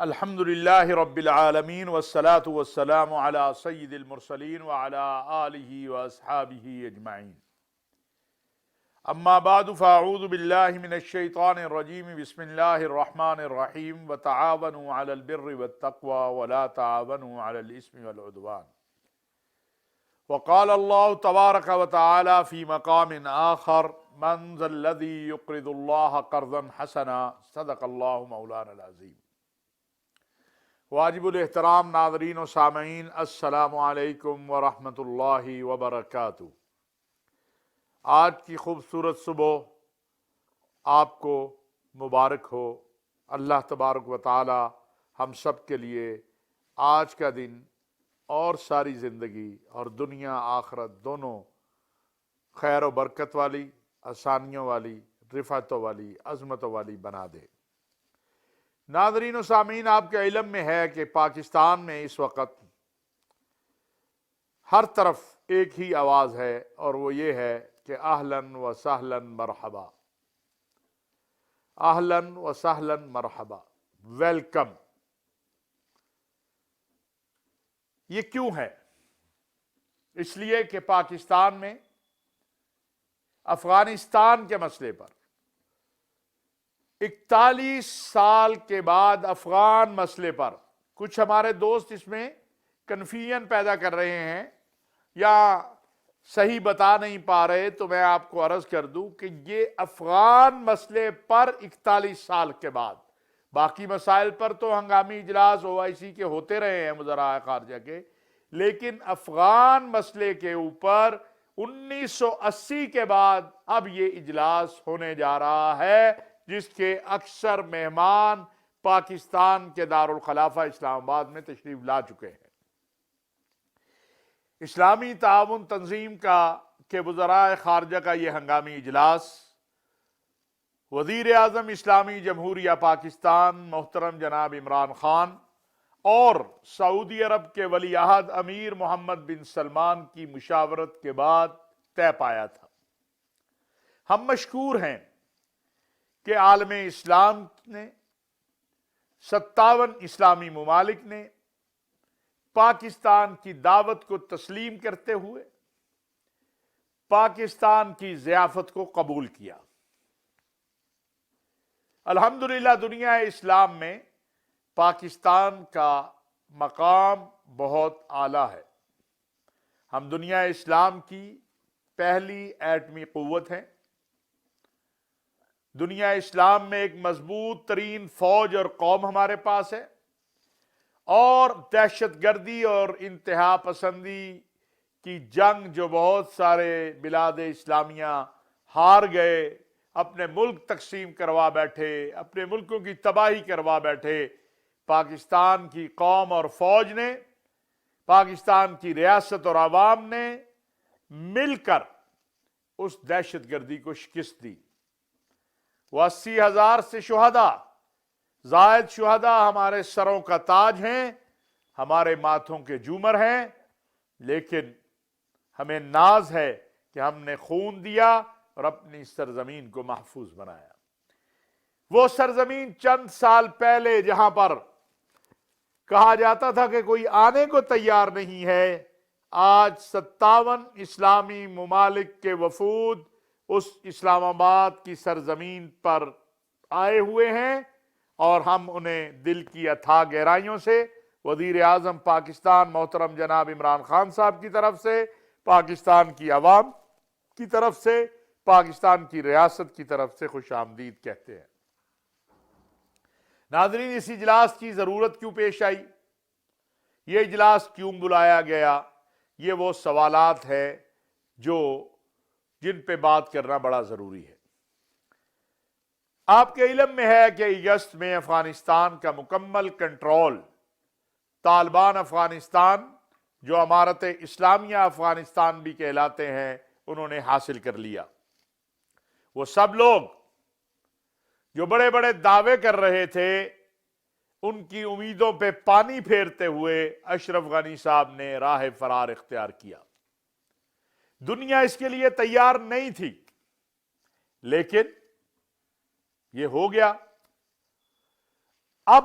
الحمدللہ رب العالمین والصلاة والسلام علی سید المرسلین وعلی آلہ واصحابہ اجمعین اما بعد فاعوذ باللہ من الشیطان الرجیم بسم اللہ الرحمن الرحیم وتعاونوا علی البر والتقوى ولا تعاونوا علی الاثم والعدوان وقال اللہ تبارک وتعالی فی مقام آخر من ذا الذی یقرض اللہ قرضا حسنا صدق اللہ مولانا العظیم۔ واجب الاحترام ناظرین و سامعین، السلام علیکم ورحمۃ اللہ وبرکاتہ۔ آج کی خوبصورت صبح آپ کو مبارک ہو۔ اللہ تبارک و تعالی ہم سب کے لیے آج کا دن اور ساری زندگی اور دنیا آخرت دونوں خیر و برکت والی، آسانیوں والی، رفعتوں والی، عظمتوں والی بنا دے۔ ناظرین و سامعین، آپ کے علم میں ہے کہ پاکستان میں اس وقت ہر طرف ایک ہی آواز ہے، اور وہ یہ ہے کہ اہلاً و سہلاً مرحبا، اہلاً و سہلاً مرحبا، ویلکم۔ یہ کیوں ہے؟ اس لیے کہ پاکستان میں افغانستان کے مسئلے پر 41 سال کے بعد افغان مسئلے پر کچھ ہمارے دوست اس میں کنفیوژن پیدا کر رہے ہیں یا صحیح بتا نہیں پا رہے، تو میں آپ کو عرض کر دوں کہ یہ افغان مسئلے پر 41 سال کے بعد، باقی مسائل پر تو ہنگامی اجلاس OIC کے ہوتے رہے ہیں وزراء خارجہ کے، لیکن افغان مسئلے کے اوپر 1980 کے بعد اب یہ اجلاس ہونے جا رہا ہے، جس کے اکثر مہمان پاکستان کے دارالخلافہ اسلام آباد میں تشریف لا چکے ہیں۔ اسلامی تعاون تنظیم کے وزراء خارجہ کا یہ ہنگامی اجلاس وزیر اعظم اسلامی جمہوریہ پاکستان محترم جناب عمران خان اور سعودی عرب کے ولی عہد امیر محمد بن سلمان کی مشاورت کے بعد طے پایا تھا۔ ہم مشکور ہیں کہ عالم اسلام نے 57 اسلامی ممالک نے پاکستان کی دعوت کو تسلیم کرتے ہوئے پاکستان کی ضیافت کو قبول کیا۔ الحمدللہ دنیا اسلام میں پاکستان کا مقام بہت اعلیٰ ہے۔ ہم دنیا اسلام کی پہلی ایٹمی قوت ہیں۔ دنیا اسلام میں ایک مضبوط ترین فوج اور قوم ہمارے پاس ہے، اور دہشت گردی اور انتہا پسندی کی جنگ جو بہت سارے بلاد اسلامیہ ہار گئے، اپنے ملک تقسیم کروا بیٹھے، اپنے ملکوں کی تباہی کروا بیٹھے، پاکستان کی قوم اور فوج نے، پاکستان کی ریاست اور عوام نے مل کر اس دہشت گردی کو شکست دی۔ وہ 80,000 سے زائد شہداء ہمارے سروں کا تاج ہیں، ہمارے ماتھوں کے جومر ہیں، لیکن ہمیں ناز ہے کہ ہم نے خون دیا اور اپنی سرزمین کو محفوظ بنایا۔ وہ سرزمین چند سال پہلے جہاں پر کہا جاتا تھا کہ کوئی آنے کو تیار نہیں ہے، آج 57 اسلامی ممالک کے وفود اس اسلام آباد کی سرزمین پر آئے ہوئے ہیں، اور ہم انہیں دل کی اتھاہ گہرائیوں سے وزیر اعظم پاکستان محترم جناب عمران خان صاحب کی طرف سے، پاکستان کی عوام کی طرف سے، پاکستان کی ریاست کی طرف سے خوش آمدید کہتے ہیں۔ ناظرین، اس اجلاس کی ضرورت کیوں پیش آئی؟ یہ اجلاس کیوں بلایا گیا؟ یہ وہ سوالات ہیں جن پہ بات کرنا بڑا ضروری ہے۔ آپ کے علم میں ہے کہ اگست میں افغانستان کا مکمل کنٹرول طالبان افغانستان، جو امارت اسلامیہ افغانستان بھی کہلاتے ہیں، انہوں نے حاصل کر لیا۔ وہ سب لوگ جو بڑے بڑے دعوے کر رہے تھے، ان کی امیدوں پہ پانی پھیرتے ہوئے اشرف غنی صاحب نے راہ فرار اختیار کیا۔ دنیا اس کے لیے تیار نہیں تھی، لیکن یہ ہو گیا۔ اب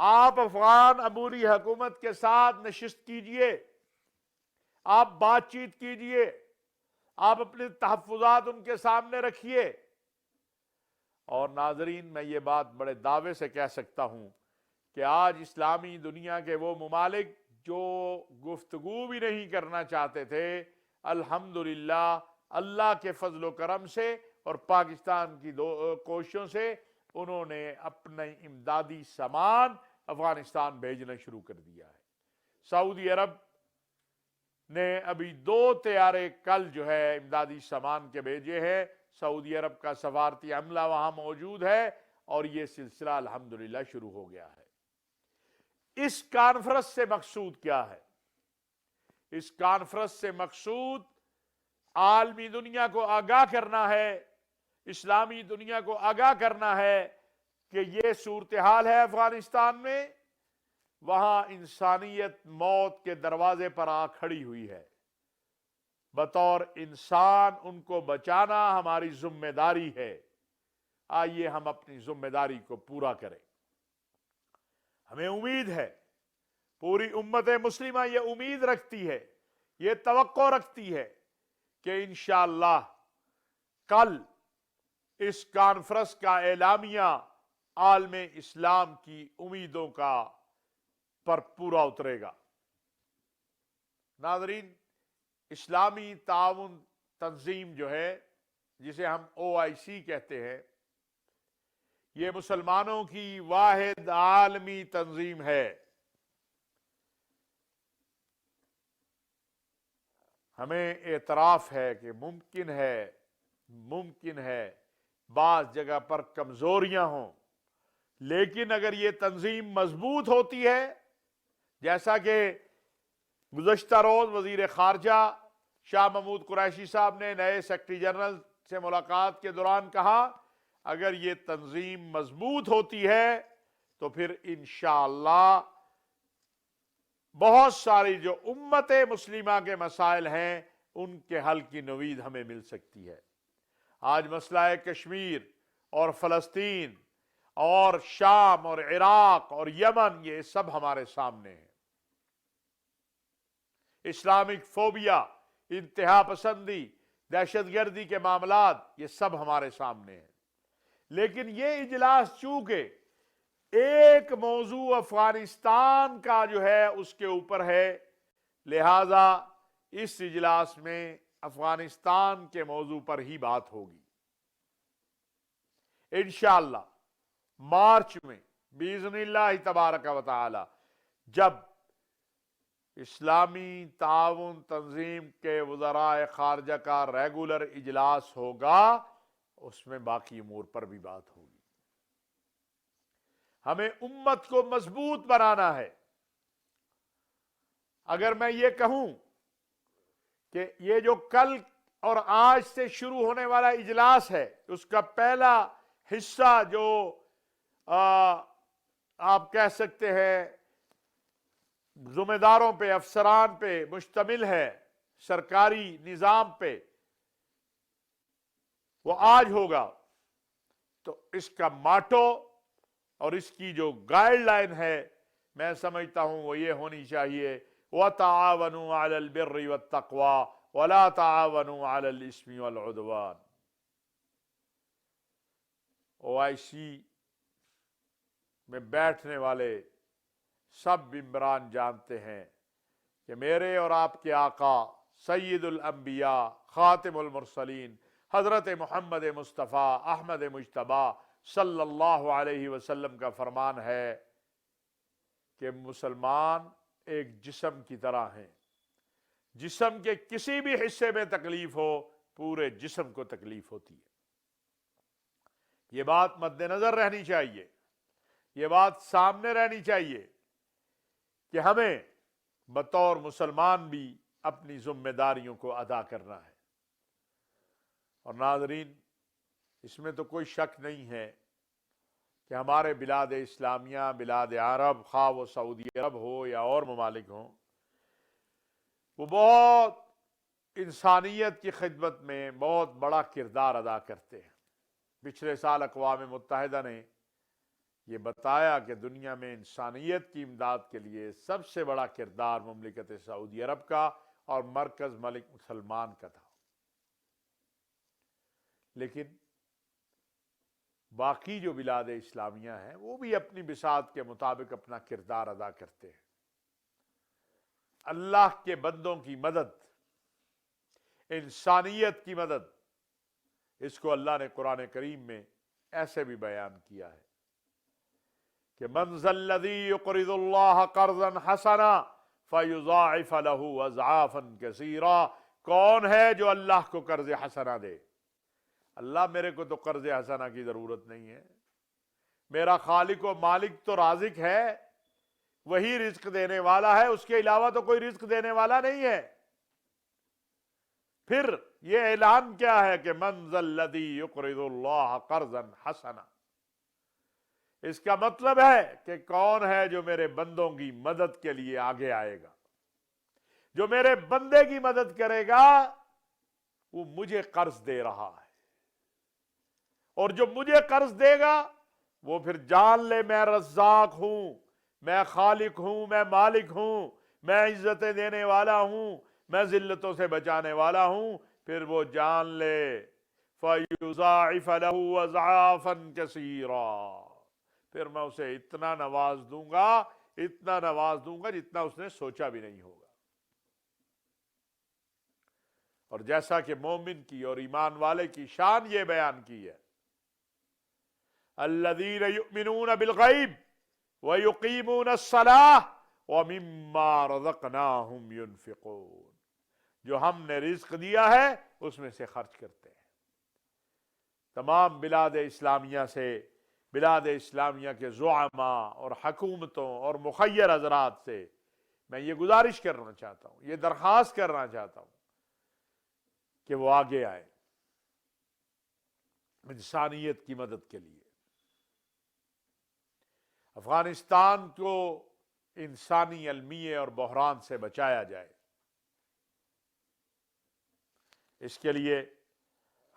آپ افغان عبوری حکومت کے ساتھ نشست کیجئے، آپ بات چیت کیجئے، آپ اپنے تحفظات ان کے سامنے رکھیے۔ اور ناظرین، میں یہ بات بڑے دعوے سے کہہ سکتا ہوں کہ آج اسلامی دنیا کے وہ ممالک جو گفتگو بھی نہیں کرنا چاہتے تھے، الحمدللہ اللہ کے فضل و کرم سے اور پاکستان کی کوششوں سے انہوں نے اپنے امدادی سامان افغانستان بھیجنا شروع کر دیا ہے۔ سعودی عرب نے ابھی 2 طیارے کل جو ہے امدادی سامان کے بھیجے ہیں۔ سعودی عرب کا سفارتی عملہ وہاں موجود ہے اور یہ سلسلہ الحمدللہ شروع ہو گیا ہے۔ اس کانفرنس سے مقصود کیا ہے؟ اس کانفرنس سے مقصود عالمی دنیا کو آگاہ کرنا ہے، اسلامی دنیا کو آگاہ کرنا ہے کہ یہ صورتحال ہے افغانستان میں، وہاں انسانیت موت کے دروازے پر آ کھڑی ہوئی ہے۔ بطور انسان ان کو بچانا ہماری ذمہ داری ہے۔ آئیے ہم اپنی ذمہ داری کو پورا کریں۔ ہمیں امید ہے، پوری امت مسلمہ یہ امید رکھتی ہے، یہ توقع رکھتی ہے کہ انشاءاللہ کل اس کانفرنس کا اعلامیہ عالم اسلام کی امیدوں کا پر پورا اترے گا۔ ناظرین، اسلامی تعاون تنظیم جو ہے، جسے ہم OIC کہتے ہیں، یہ مسلمانوں کی واحد عالمی تنظیم ہے۔ ہمیں اعتراف ہے کہ ممکن ہے بعض جگہ پر کمزوریاں ہوں، لیکن اگر یہ تنظیم مضبوط ہوتی ہے، جیسا کہ گزشتہ روز وزیر خارجہ شاہ محمود قریشی صاحب نے نئے سیکرٹری جنرل سے ملاقات کے دوران کہا، اگر یہ تنظیم مضبوط ہوتی ہے تو پھر انشاءاللہ بہت ساری جو امت مسلمہ کے مسائل ہیں ان کے حل کی نوید ہمیں مل سکتی ہے۔ آج مسئلہ کشمیر اور فلسطین اور شام اور عراق اور یمن، یہ سب ہمارے سامنے ہیں۔ اسلامک فوبیا، انتہا پسندی، دہشت گردی کے معاملات، یہ سب ہمارے سامنے ہیں۔ لیکن یہ اجلاس چونکہ ایک موضوع افغانستان کا جو ہے اس کے اوپر ہے، لہذا اس اجلاس میں افغانستان کے موضوع پر ہی بات ہوگی۔ انشاءاللہ مارچ میں باذن اللہ تبارک و تعالی جب اسلامی تعاون تنظیم کے وزراء خارجہ کا ریگولر اجلاس ہوگا، اس میں باقی امور پر بھی بات ہوگی۔ ہمیں امت کو مضبوط بنانا ہے۔ اگر میں یہ کہوں کہ یہ جو کل اور آج سے شروع ہونے والا اجلاس ہے، اس کا پہلا حصہ جو آپ کہہ سکتے ہیں ذمہ داروں پہ، افسران پہ مشتمل ہے، سرکاری نظام پہ، وہ آج ہوگا، تو اس کا ماٹو اور اس کی جو گائیڈ لائن ہے، میں سمجھتا ہوں وہ یہ ہونی چاہیے، وَتَعَاوَنُوا عَلَى الْبِرِّ وَالتَّقْوَى وَلَا تَعَاوَنُوا عَلَى الْإِثْمِ وَالْعُدْوَانِ۔ OIC میں بیٹھنے والے سب ممبران جانتے ہیں کہ میرے اور آپ کے آقا سید الانبیاء خاتم المرسلین حضرت محمد مصطفیٰ احمد مجتبیٰ صلی اللہ علیہ وسلم کا فرمان ہے کہ مسلمان ایک جسم کی طرح ہیں، جسم کے کسی بھی حصے میں تکلیف ہو پورے جسم کو تکلیف ہوتی ہے۔ یہ بات مد نظر رہنی چاہیے، یہ بات سامنے رہنی چاہیے کہ ہمیں بطور مسلمان بھی اپنی ذمہ داریوں کو ادا کرنا ہے۔ اور ناظرین، اس میں تو کوئی شک نہیں ہے کہ ہمارے بلاد اسلامیہ، بلاد عرب، خواہ وہ سعودی عرب ہو یا اور ممالک ہوں، وہ بہت انسانیت کی خدمت میں بہت بڑا کردار ادا کرتے ہیں۔ پچھلے سال اقوام متحدہ نے یہ بتایا کہ دنیا میں انسانیت کی امداد کے لیے سب سے بڑا کردار مملکت سعودی عرب کا اور مرکز ملک سلمان کا تھا، لیکن باقی جو بلاد اسلامیہ ہیں وہ بھی اپنی بساط کے مطابق اپنا کردار ادا کرتے ہیں۔ اللہ کے بندوں کی مدد، انسانیت کی مدد، اس کو اللہ نے قرآن کریم میں ایسے بھی بیان کیا ہے کہ من ذا الذی یقرض اللہ قرضا حسنا فیضاعف له اضعافا کثیرا، کون ہے جو اللہ کو قرض حسنا دے؟ اللہ میرے کو تو قرض حسنا کی ضرورت نہیں ہے، میرا خالق و مالک تو رازق ہے، وہی رزق دینے والا ہے، اس کے علاوہ تو کوئی رزق دینے والا نہیں ہے۔ پھر یہ اعلان کیا ہے کہ من ذا الذی یقرض اللہ قرضا حسنا، اس کا مطلب ہے کہ کون ہے جو میرے بندوں کی مدد کے لیے آگے آئے گا، جو میرے بندے کی مدد کرے گا، وہ مجھے قرض دے رہا ہے، اور جو مجھے قرض دے گا وہ پھر جان لے میں رزاق ہوں، میں خالق ہوں، میں مالک ہوں، میں عزتیں دینے والا ہوں، میں ذلتوں سے بچانے والا ہوں، پھر وہ جان لے فَيُضَاعِفَ لَهُ أَضْعَافًا كَثِيرًا، پھر میں اسے اتنا نواز دوں گا، اتنا نواز دوں گا جتنا اس نے سوچا بھی نہیں ہوگا۔ اور جیسا کہ مومن کی اور ایمان والے کی شان یہ بیان کی ہے، الذین یؤمنون بالغیب ویقیمون الصلاۃ ومما رزقناہم ینفقون، جو ہم نے رزق دیا ہے اس میں سے خرچ کرتے ہیں۔ تمام بلاد اسلامیہ سے، بلاد اسلامیہ کے زعماء اور حکومتوں اور مخیر حضرات سے میں یہ گزارش کرنا چاہتا ہوں، یہ درخواست کرنا چاہتا ہوں کہ وہ آگے آئے انسانیت کی مدد کے لیے۔ افغانستان کو انسانی المیے اور بحران سے بچایا جائے، اس کے لیے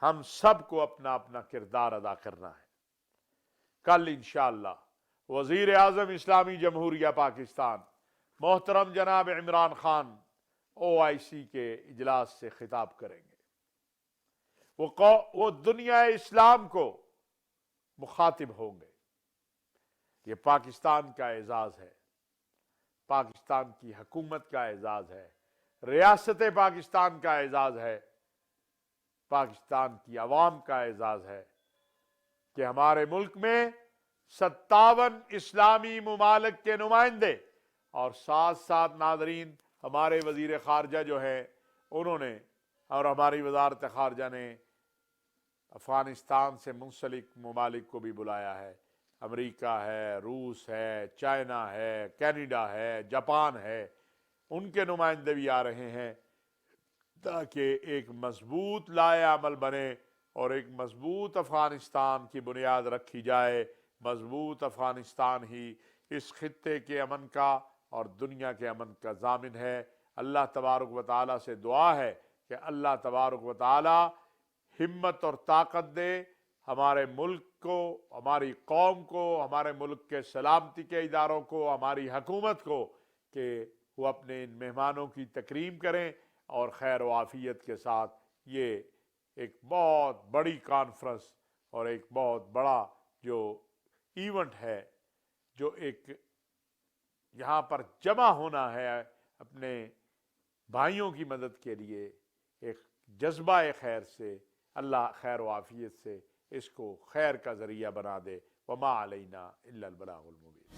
ہم سب کو اپنا اپنا کردار ادا کرنا ہے۔ کل انشاءاللہ وزیر اعظم اسلامی جمہوریہ پاکستان محترم جناب عمران خان OIC کے اجلاس سے خطاب کریں گے، وہ دنیا اسلام کو مخاطب ہوں گے۔ یہ پاکستان کا اعزاز ہے، پاکستان کی حکومت کا اعزاز ہے، ریاست پاکستان کا اعزاز ہے، پاکستان کی عوام کا اعزاز ہے کہ ہمارے ملک میں 57 اسلامی ممالک کے نمائندے اور ساتھ ساتھ ناظرین ہمارے وزیر خارجہ جو ہیں انہوں نے اور ہماری وزارت خارجہ نے افغانستان سے منسلک ممالک کو بھی بلایا ہے، امریکہ ہے، روس ہے، چائنا ہے، کینیڈا ہے، جاپان ہے، ان کے نمائندے بھی آ رہے ہیں تاکہ ایک مضبوط لائحہ عمل بنے اور ایک مضبوط افغانستان کی بنیاد رکھی جائے۔ مضبوط افغانستان ہی اس خطے کے امن کا اور دنیا کے امن کا ضامن ہے۔ اللہ تبارک و تعالیٰ سے دعا ہے کہ اللہ تبارک و تعالیٰ ہمت اور طاقت دے ہمارے ملک کو، ہماری قوم کو، ہمارے ملک کے سلامتی کے اداروں کو، ہماری حکومت کو، کہ وہ اپنے ان مہمانوں کی تکریم کریں اور خیر و عافیت کے ساتھ یہ ایک بہت بڑی کانفرنس اور ایک بہت بڑا جو ایونٹ ہے، جو ایک یہاں پر جمع ہونا ہے اپنے بھائیوں کی مدد کے لیے، ایک جذبہ خیر سے، اللہ خیر و عافیت سے اس کو خیر کا ذریعہ بنا دے۔ وما علینا الا البلاغ المبین۔